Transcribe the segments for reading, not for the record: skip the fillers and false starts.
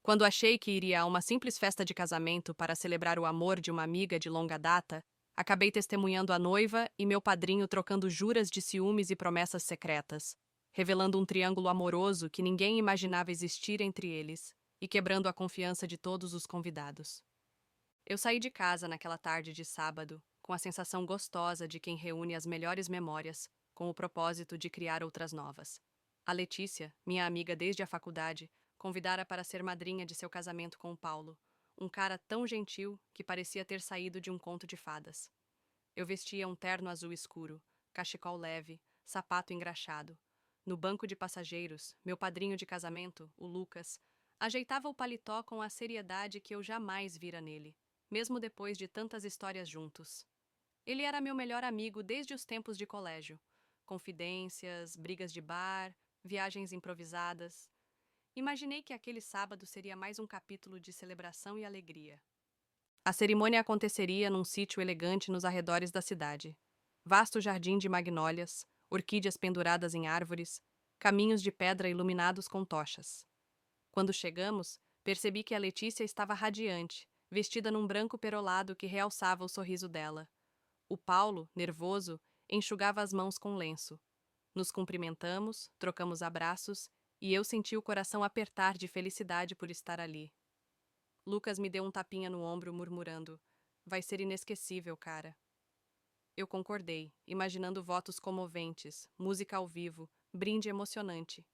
Quando achei que iria a uma simples festa de casamento para celebrar o amor de uma amiga de longa data, acabei testemunhando a noiva e meu padrinho trocando juras de ciúmes e promessas secretas, revelando um triângulo amoroso que ninguém imaginava existir entre eles e quebrando a confiança de todos os convidados. Eu saí de casa naquela tarde de sábado, com a sensação gostosa de quem reúne as melhores memórias, com o propósito de criar outras novas. A Letícia, minha amiga desde a faculdade, convidara para ser madrinha de seu casamento com o Paulo, um cara tão gentil que parecia ter saído de um conto de fadas. Eu vestia um terno azul escuro, cachecol leve, sapato engraxado. No banco de passageiros, meu padrinho de casamento, o Lucas, ajeitava o paletó com a seriedade que eu jamais vira nele, mesmo depois de tantas histórias juntos. Ele era meu melhor amigo desde os tempos de colégio. Confidências, brigas de bar, viagens improvisadas. Imaginei que aquele sábado seria mais um capítulo de celebração e alegria. A cerimônia aconteceria num sítio elegante nos arredores da cidade. Vasto jardim de magnólias, orquídeas penduradas em árvores, caminhos de pedra iluminados com tochas. Quando chegamos, percebi que a Letícia estava radiante, vestida num branco perolado que realçava o sorriso dela. O Paulo, nervoso, enxugava as mãos com lenço. Nos cumprimentamos, trocamos abraços, e eu senti o coração apertar de felicidade por estar ali. Lucas me deu um tapinha no ombro, murmurando: "Vai ser inesquecível, cara." Eu concordei, imaginando votos comoventes, música ao vivo, brinde emocionante.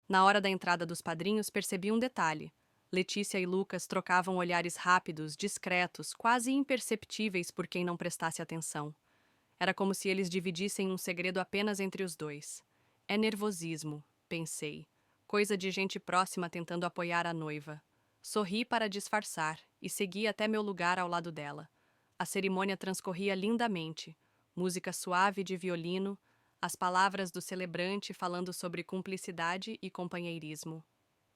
Na hora da entrada dos padrinhos, percebi um detalhe. Letícia e Lucas trocavam olhares rápidos, discretos, quase imperceptíveis por quem não prestasse atenção. Era como se eles dividissem um segredo apenas entre os dois. É nervosismo, pensei. Coisa de gente próxima tentando apoiar a noiva. Sorri para disfarçar e segui até meu lugar ao lado dela. A cerimônia transcorria lindamente. Música suave de violino, as palavras do celebrante falando sobre cumplicidade e companheirismo.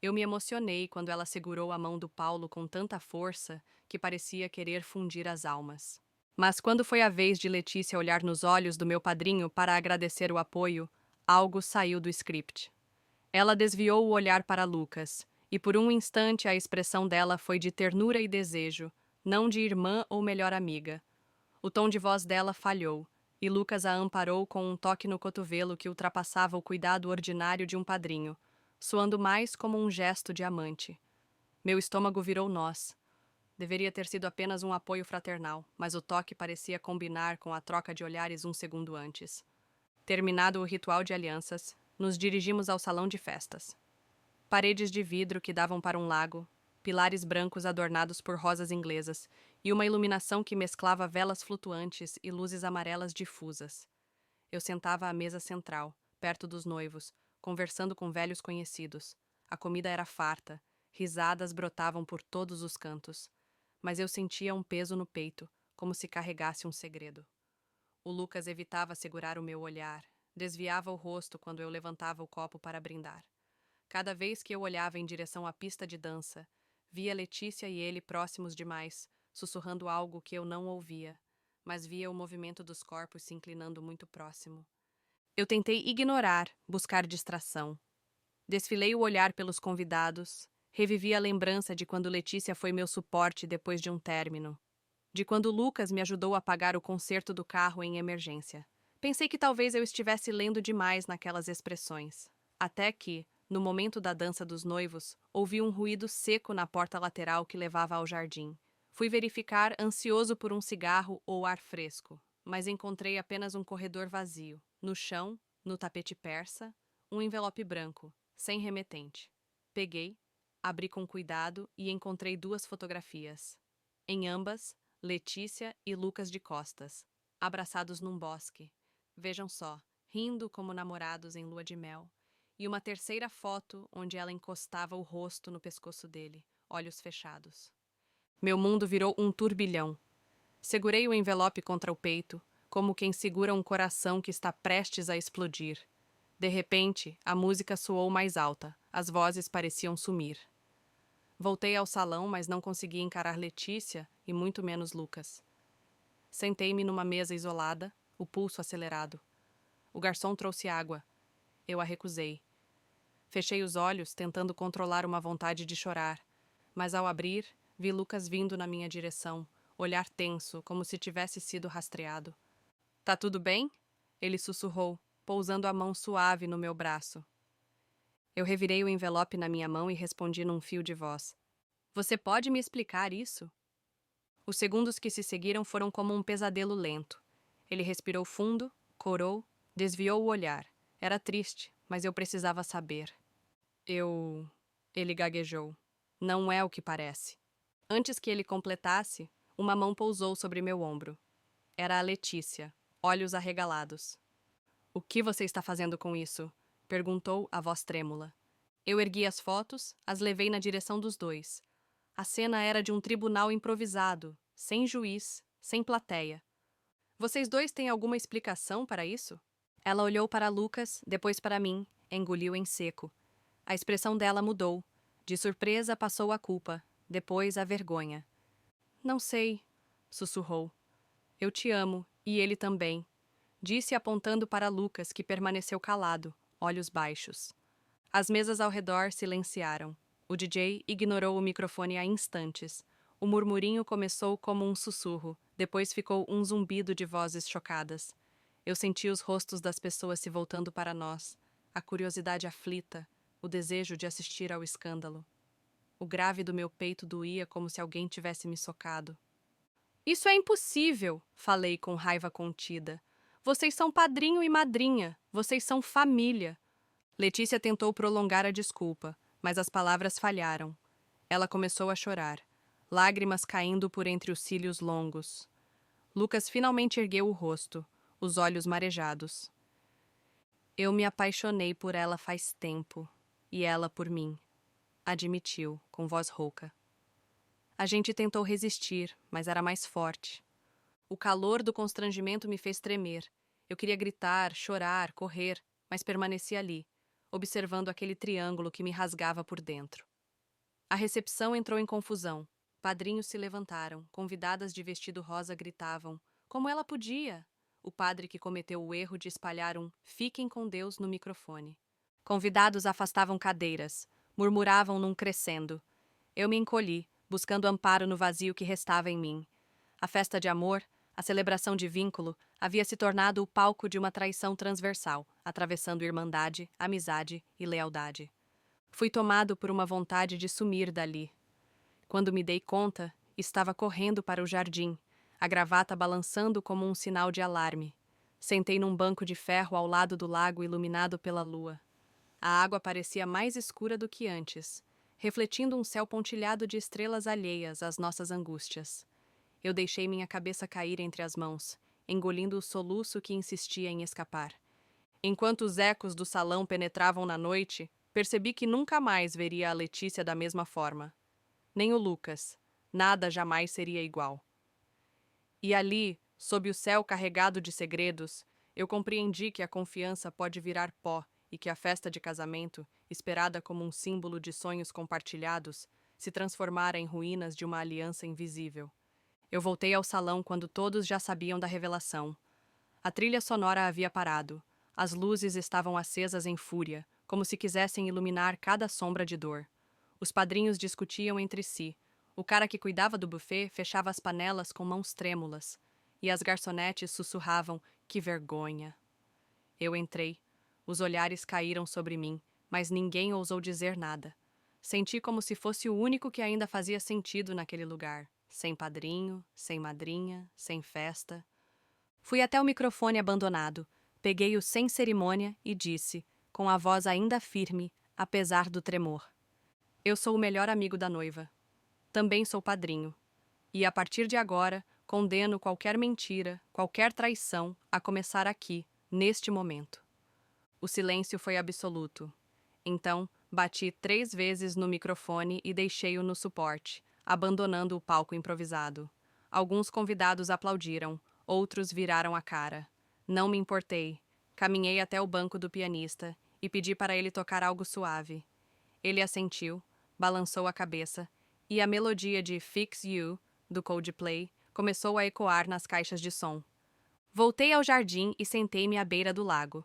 Eu me emocionei quando ela segurou a mão do Paulo com tanta força que parecia querer fundir as almas. Mas quando foi a vez de Letícia olhar nos olhos do meu padrinho para agradecer o apoio, algo saiu do script. Ela desviou o olhar para Lucas, e por um instante a expressão dela foi de ternura e desejo, não de irmã ou melhor amiga. O tom de voz dela falhou, e Lucas a amparou com um toque no cotovelo que ultrapassava o cuidado ordinário de um padrinho, soando mais como um gesto de amante. Meu estômago virou nós. Deveria ter sido apenas um apoio fraternal, mas o toque parecia combinar com a troca de olhares um segundo antes. Terminado o ritual de alianças, nos dirigimos ao salão de festas. Paredes de vidro que davam para um lago, pilares brancos adornados por rosas inglesas e uma iluminação que mesclava velas flutuantes e luzes amarelas difusas. Eu sentava à mesa central, perto dos noivos, conversando com velhos conhecidos. A comida era farta, risadas brotavam por todos os cantos. Mas eu sentia um peso no peito, como se carregasse um segredo. O Lucas evitava segurar o meu olhar, desviava o rosto quando eu levantava o copo para brindar. Cada vez que eu olhava em direção à pista de dança, via Letícia e ele próximos demais, sussurrando algo que eu não ouvia, mas via o movimento dos corpos se inclinando muito próximo. Eu tentei ignorar, buscar distração. Desfilei o olhar pelos convidados, revivi a lembrança de quando Letícia foi meu suporte depois de um término, de quando Lucas me ajudou a pagar o conserto do carro em emergência. Pensei que talvez eu estivesse lendo demais naquelas expressões, até que, no momento da dança dos noivos, ouvi um ruído seco na porta lateral que levava ao jardim. Fui verificar, ansioso por um cigarro ou ar fresco, mas encontrei apenas um corredor vazio. No chão, no tapete persa, um envelope branco, sem remetente. Peguei, abri com cuidado e encontrei duas fotografias. Em ambas, Letícia e Lucas de costas, abraçados num bosque. Vejam só, rindo como namorados em lua de mel. E uma terceira foto onde ela encostava o rosto no pescoço dele, olhos fechados. Meu mundo virou um turbilhão. Segurei o envelope contra o peito, como quem segura um coração que está prestes a explodir. De repente, a música soou mais alta, as vozes pareciam sumir. Voltei ao salão, mas não consegui encarar Letícia e muito menos Lucas. Sentei-me numa mesa isolada, o pulso acelerado. O garçom trouxe água. Eu a recusei. Fechei os olhos, tentando controlar uma vontade de chorar, mas ao abrir, vi Lucas vindo na minha direção, olhar tenso, como se tivesse sido rastreado. Tá tudo bem? Ele sussurrou, pousando a mão suave no meu braço. Eu revirei o envelope na minha mão e respondi num fio de voz. Você pode me explicar isso? Os segundos que se seguiram foram como um pesadelo lento. Ele respirou fundo, corou, desviou o olhar. Era triste, mas eu precisava saber. Ele gaguejou. Não é o que parece. Antes que ele completasse, uma mão pousou sobre meu ombro. Era a Letícia, olhos arregalados. O que você está fazendo com isso? Perguntou a voz trêmula. Eu ergui as fotos, as levei na direção dos dois. A cena era de um tribunal improvisado, sem juiz, sem plateia. Vocês dois têm alguma explicação para isso? Ela olhou para Lucas, depois para mim, engoliu em seco. A expressão dela mudou. De surpresa passou a culpa, depois a vergonha. Não sei, sussurrou. Eu te amo, e ele também. Disse apontando para Lucas, que permaneceu calado, olhos baixos. As mesas ao redor silenciaram. O DJ ignorou o microfone há instantes. O murmurinho começou como um sussurro, depois ficou um zumbido de vozes chocadas. Eu senti os rostos das pessoas se voltando para nós, a curiosidade aflita, o desejo de assistir ao escândalo. O grave do meu peito doía como se alguém tivesse me socado. Isso é impossível, falei com raiva contida. Vocês são padrinho e madrinha, vocês são família. Letícia tentou prolongar a desculpa, mas as palavras falharam. Ela começou a chorar, lágrimas caindo por entre os cílios longos. Lucas finalmente ergueu o rosto, os olhos marejados. Eu me apaixonei por ela faz tempo, e ela por mim, admitiu, com voz rouca. A gente tentou resistir, mas era mais forte. O calor do constrangimento me fez tremer. Eu queria gritar, chorar, correr, mas permaneci ali, observando aquele triângulo que me rasgava por dentro. A recepção entrou em confusão. Padrinhos se levantaram, convidadas de vestido rosa gritavam: como ela podia? O padre que cometeu o erro de espalhar um "fiquem com Deus" no microfone. Convidados afastavam cadeiras, murmuravam num crescendo. Eu me encolhi, buscando amparo no vazio que restava em mim. A festa de amor, a celebração de vínculo, havia se tornado o palco de uma traição transversal, atravessando irmandade, amizade e lealdade. Fui tomado por uma vontade de sumir dali. Quando me dei conta, estava correndo para o jardim, a gravata balançando como um sinal de alarme. Sentei num banco de ferro ao lado do lago iluminado pela lua. A água parecia mais escura do que antes, refletindo um céu pontilhado de estrelas alheias às nossas angústias. Eu deixei minha cabeça cair entre as mãos, engolindo o soluço que insistia em escapar. Enquanto os ecos do salão penetravam na noite, percebi que nunca mais veria a Letícia da mesma forma. Nem o Lucas. Nada jamais seria igual. E ali, sob o céu carregado de segredos, eu compreendi que a confiança pode virar pó e que a festa de casamento, esperada como um símbolo de sonhos compartilhados, se transformara em ruínas de uma aliança invisível. Eu voltei ao salão quando todos já sabiam da revelação. A trilha sonora havia parado. As luzes estavam acesas em fúria, como se quisessem iluminar cada sombra de dor. Os padrinhos discutiam entre si. O cara que cuidava do buffet fechava as panelas com mãos trêmulas. E as garçonetes sussurravam: que vergonha! Eu entrei. Os olhares caíram sobre mim, mas ninguém ousou dizer nada. Senti como se fosse o único que ainda fazia sentido naquele lugar. Sem padrinho, sem madrinha, sem festa. Fui até o microfone abandonado, peguei-o sem cerimônia e disse, com a voz ainda firme, apesar do tremor: eu sou o melhor amigo da noiva. Também sou padrinho. E, a partir de agora, condeno qualquer mentira, qualquer traição, a começar aqui, neste momento. O silêncio foi absoluto. Então, bati 3 vezes no microfone e deixei-o no suporte, abandonando o palco improvisado. Alguns convidados aplaudiram, outros viraram a cara. Não me importei. Caminhei até o banco do pianista e pedi para ele tocar algo suave. Ele assentiu, balançou a cabeça, e a melodia de Fix You, do Coldplay, começou a ecoar nas caixas de som. Voltei ao jardim e sentei-me à beira do lago.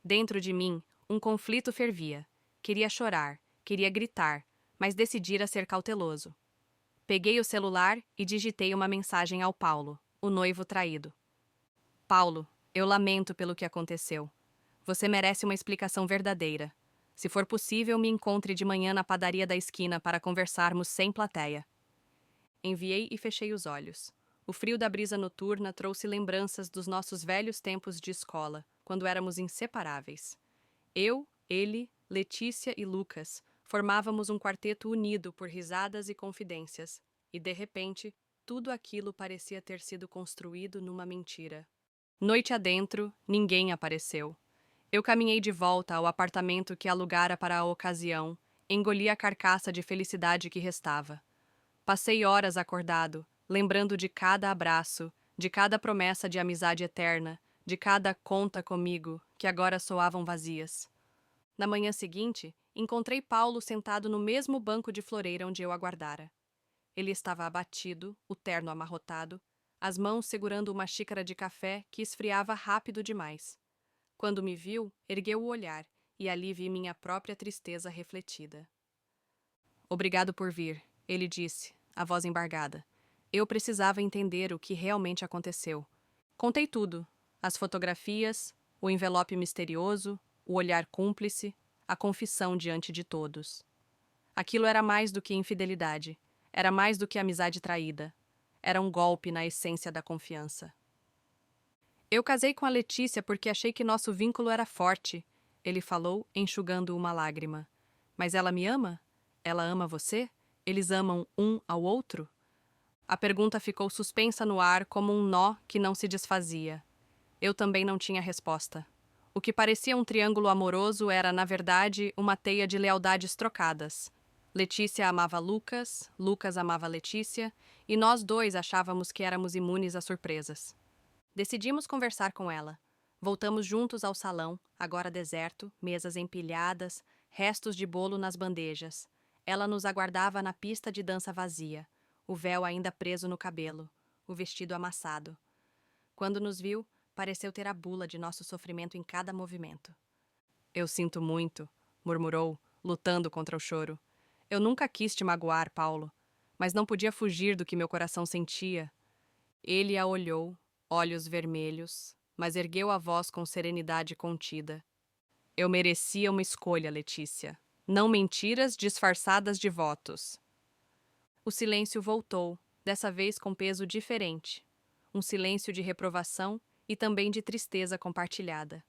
Dentro de mim, um conflito fervia. Queria chorar, queria gritar, mas decidira ser cauteloso. Peguei o celular e digitei uma mensagem ao Paulo, o noivo traído. Paulo, eu lamento pelo que aconteceu. Você merece uma explicação verdadeira. Se for possível, me encontre de manhã na padaria da esquina para conversarmos sem plateia. Enviei e fechei os olhos. O frio da brisa noturna trouxe lembranças dos nossos velhos tempos de escola, quando éramos inseparáveis. Eu, ele, Letícia e Lucas formávamos um quarteto unido por risadas e confidências, e de repente, tudo aquilo parecia ter sido construído numa mentira. Noite adentro, ninguém apareceu. Eu caminhei de volta ao apartamento que alugara para a ocasião, engoli a carcaça de felicidade que restava. Passei horas acordado, lembrando de cada abraço, de cada promessa de amizade eterna, de cada conta comigo, que agora soavam vazias. Na manhã seguinte, encontrei Paulo sentado no mesmo banco de floreira onde eu aguardara. Ele estava abatido, o terno amarrotado, as mãos segurando uma xícara de café que esfriava rápido demais. Quando me viu, ergueu o olhar, e ali vi minha própria tristeza refletida. Obrigado por vir, ele disse, a voz embargada. Eu precisava entender o que realmente aconteceu. Contei tudo: as fotografias, o envelope misterioso, o olhar cúmplice, a confissão diante de todos. Aquilo era mais do que infidelidade, era mais do que amizade traída. Era um golpe na essência da confiança. Eu casei com a Letícia porque achei que nosso vínculo era forte, ele falou, enxugando uma lágrima. Mas ela me ama? Ela ama você? Eles amam um ao outro? A pergunta ficou suspensa no ar como um nó que não se desfazia. Eu também não tinha resposta. O que parecia um triângulo amoroso era, na verdade, uma teia de lealdades trocadas. Letícia amava Lucas, Lucas amava Letícia, e nós dois achávamos que éramos imunes a surpresas. Decidimos conversar com ela. Voltamos juntos ao salão, agora deserto, mesas empilhadas, restos de bolo nas bandejas. Ela nos aguardava na pista de dança vazia, o véu ainda preso no cabelo, o vestido amassado. Quando nos viu, pareceu ter a bula de nosso sofrimento em cada movimento. Eu sinto muito, murmurou, lutando contra o choro. Eu nunca quis te magoar, Paulo, mas não podia fugir do que meu coração sentia. Ele a olhou, olhos vermelhos, mas ergueu a voz com serenidade contida. Eu merecia uma escolha, Letícia. Não mentiras disfarçadas de votos. O silêncio voltou, dessa vez com peso diferente. Um silêncio de reprovação e também de tristeza compartilhada.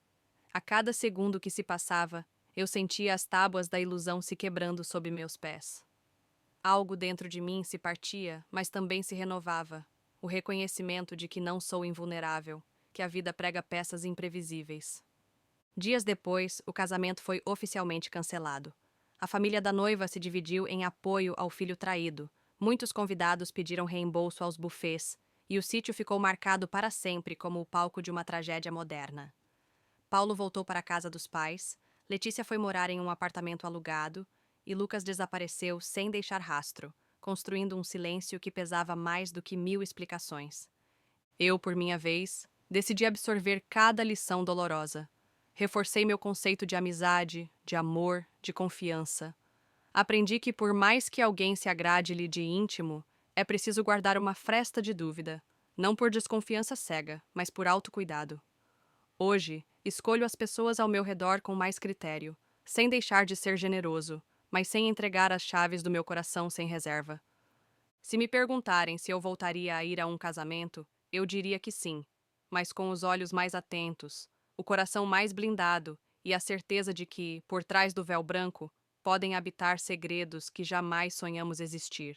A cada segundo que se passava, eu sentia as tábuas da ilusão se quebrando sob meus pés. Algo dentro de mim se partia, mas também se renovava. O reconhecimento de que não sou invulnerável, que a vida prega peças imprevisíveis. Dias depois, o casamento foi oficialmente cancelado. A família da noiva se dividiu em apoio ao filho traído. Muitos convidados pediram reembolso aos buffets, e o sítio ficou marcado para sempre como o palco de uma tragédia moderna. Paulo voltou para a casa dos pais, Letícia foi morar em um apartamento alugado, e Lucas desapareceu sem deixar rastro, construindo um silêncio que pesava mais do que 1000 explicações. Eu, por minha vez, decidi absorver cada lição dolorosa. Reforcei meu conceito de amizade, de amor, de confiança. Aprendi que por mais que alguém se agrade-lhe de íntimo, é preciso guardar uma fresta de dúvida, não por desconfiança cega, mas por autocuidado. Hoje, escolho as pessoas ao meu redor com mais critério, sem deixar de ser generoso, mas sem entregar as chaves do meu coração sem reserva. Se me perguntarem se eu voltaria a ir a um casamento, eu diria que sim, mas com os olhos mais atentos, o coração mais blindado e a certeza de que, por trás do véu branco, podem habitar segredos que jamais sonhamos existir.